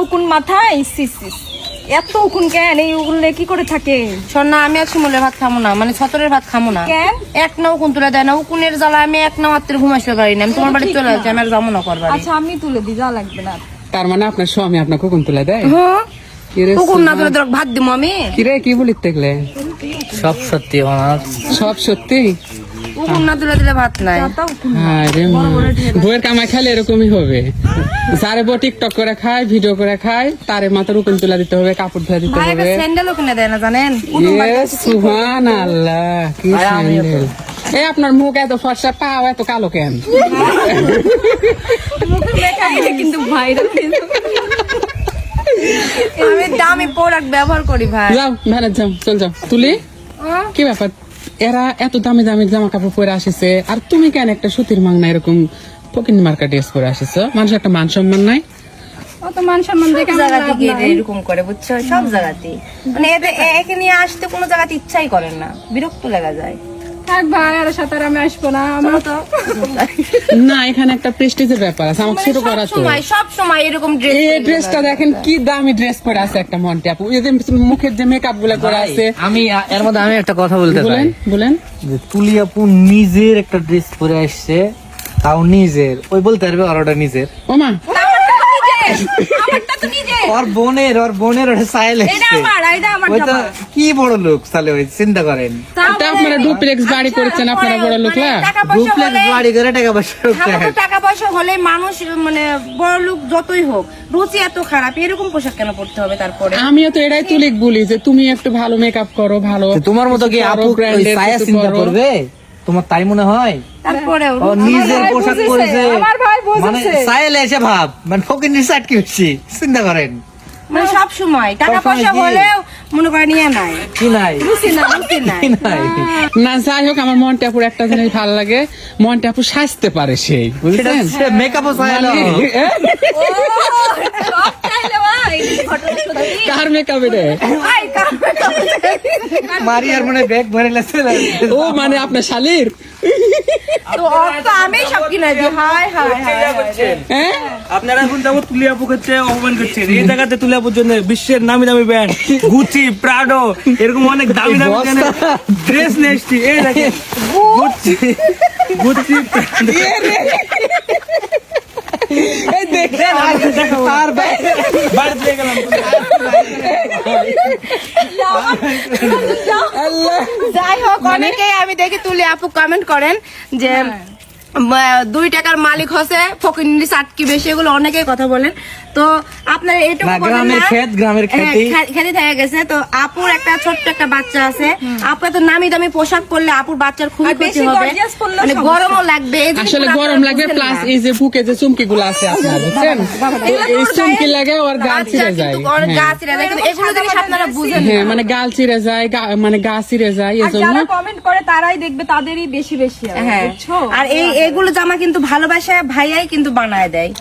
উকুন মাথায় এত উকুন কেন? এই উকুলে কি করে থাকে? না আমি আর শিমুলের ভাত খামো না, মানে ছতরের ভাত খামো না। কেন? এক না উকুন তুলে দেয় না, উকুনের জ্বালা আমি এক না মাত্র ঘুমাইতে পারি না। আমি তোমার বাড়ি চলে যাচ্ছি, আমি আর যাবো না করবার। আচ্ছা আমি তুলে দিই, যা লাগবে না। তার মানে আপনার স্বামী আপনাকে উকুন তুলে দেয়? হ্যাঁ, কিরে উকুন না তুলে তোর ভাত দিবো আমি? কিরে কি বলিস দেখলে? সব সত্যি আমার সব সত্যি? উকুন না তুলে দিলে ভাত নাই। আরে মা, বউয়ের কামাই খাইলে এরকমই হবে। যারে বউ টিকটক করে খায়, ভিডিও করে খায়, তারে মাথার উকুন তুলে দিতে হবে, কাপড় ধুয়ে দিতে ভাই হবে। স্যান্ডেলও কিনে দেয় না জানেন? সুবহানাল্লাহ, কি স্যান্ডেল! এই আপনার মুখ এত ফর্সা, পাও এত কালো কেন? কিন্তু ভাইরাল আমি দামি প্রোডাক্ট ব্যবহার করি ভাই। যাও ভ্যানে যাও, চল যাও। তুলি, কি ব্যাপার? এরা এত দামি দামি জামা কাপড় পরে আসিছে, আর তুমি কেন একটা সুতির মাংনা এরকম ফকিনি মার্কা ড্রেস পরে আসিছো? মানুষের একটা মান সম্মান নাই? অত মান সম্মান দেখে জায়গা থেকে এরকম করে, বুঝছো? সব জায়গাতে মানে একে নিয়ে আসতে কোনো জায়গাতে ইচ্ছাই করেন না, বিরক্ত লাগা যায়। থাক ভাই, আর সাথে আর আমি আসবো না। আমার তো না, এখানে একটা প্রেস্টিজের ব্যাপার আছে, আমাকে ছোট করা তো। সব সময় এরকম ড্রেস। এই ড্রেসটা দেখেন কি দামি ড্রেস পরে আছে একটা মন্টি আপু। এই যে মুখের যে মেকআপ গুলা করে আছে। আমি এর মধ্যে আমি একটা কথা বলতে চাই বলেন বলেন। যে তুলি আপু নিজের একটা ড্রেস পরে আসছে, তাও নিজের, ওই বলতে পারবে আর ওটা নিজের। ওমা, আমারটা তো নিজে। ওর বোনের ওটা সাইল এটা আমার, এটা আমার ওই তো জামা। কি বড় লোক তাহলে, ওই চিন্তা করেন। এটা আপনারা ডুপ্লেক্স বাড়ি করেছেন, আপনারা বড় লোকরা। টাকা পয়সা ডুপ্লেক্স হলে বাড়ি করে টাকা পয়সা টাকা পয়সা হলে মানুষ মানে বড় লোক যতই হোক, রুচি এত খারাপ, এরকম পোশাক কেন পড়তে হবে? তারপরে আমিও তো এটাই তুলিক বলি যে তুমি একটু ভালো মেকআপ করো, ভালো তোমার মতো কি আপু branded সায়া কিছু চিন্তা করো। করবে? তোমার তাই মনে হয়? তারপরেও ও নিজের ভাই পোশাক বুঝেছে, পরেছে, আমার ভাই মানে বুঝেছে। সাইলে এসে ভাব, মানে ফকির সাইড কি বেশি চিন্তা করেন। মানে সব সময় টাকা সবসময় পয়সা কি? হলেও মনে করেন ইয়ে নাই, কি নাই? রুচি নাই। কি নাই? না যাই হোক, আমার মন্টি আপুর একটা জিনিস ভালো লাগে, মন্টি আপু সাজতে পারে সেই, বুঝলেন? মেকআপও সাইলো। কার মেকআপ রে? মারিয়ার মনে ব্যাগ ভরে লেছে। ও মানে আপনার শালির? তো অত আমি সব কিনা দিই। হায় হায় হায়। হ্যাঁ, আপনারা এখন যেমন তুলিয়াপু করছে, অপমান করছেন। এই জায়গাতে তুলিয়াপুর জন্য বিশ্বের নামি দামি ব্র্যান্ড গুচি, প্রাডো, এরকম অনেক দামি দামি ড্রেস নিয়ে এসছি। এই দেখেন গুচি, Prado। এই দেখেন আর বাড়িতে নিয়ে গেলাম। আল্লাহ। যাই হোক, অনেকেই আমি দেখি তুলি আপু কমেন্ট করেন যে 2 টাকার মালিক হচ্ছে ফকিন্নি চাটকি বেশি, এগুলো অনেকেই কথা বলেন। তো আপনার এটুকু না, বলেন গ্রামের না? ক্ষেত, গ্রামের হ্যাঁ, ক্ষেতেই। খেতে থেকে গেছে। তো আপুর একটা ছোট্ট একটা বাচ্চা আছে, আপু এত নামি দামি পোশাক পরলে আপুর বাচ্চার খুবই আর ক্ষতি বেশি হবে, gorgeous পরলেও মানে সমস্যা। গরমও লাগবে। এই জিনিসগুলো আসলে গরম আপনারা লাগবে, বুঝেন প্লাস না। এই যে বুকে যে চুমকি গুলো আছে আপনার, বুঝছেন? তো এই চুমকি লাগে ওর গাল বাচ্চা ছিঁড়ে যায়। কিন্তু অনেক গা হ্যাঁ। ছিঁড়ে যায়, কিন্তু এগুলো জিনিস আপনারা বুঝেন না। হ্যাঁ, মানে গাল ছিঁড়ে যায়, মানে গা ছিঁড়ে যায়, আর এজন্য। যারা কমেন্ট করে তারাই দেখবে তাদেরই বেশি বেশি হবে, হ্যাঁ, বুঝছো? আর এগুলো জামা কিন্তু ভালোবাসা ভাইয়াই কিন্তু বানায় দেয়।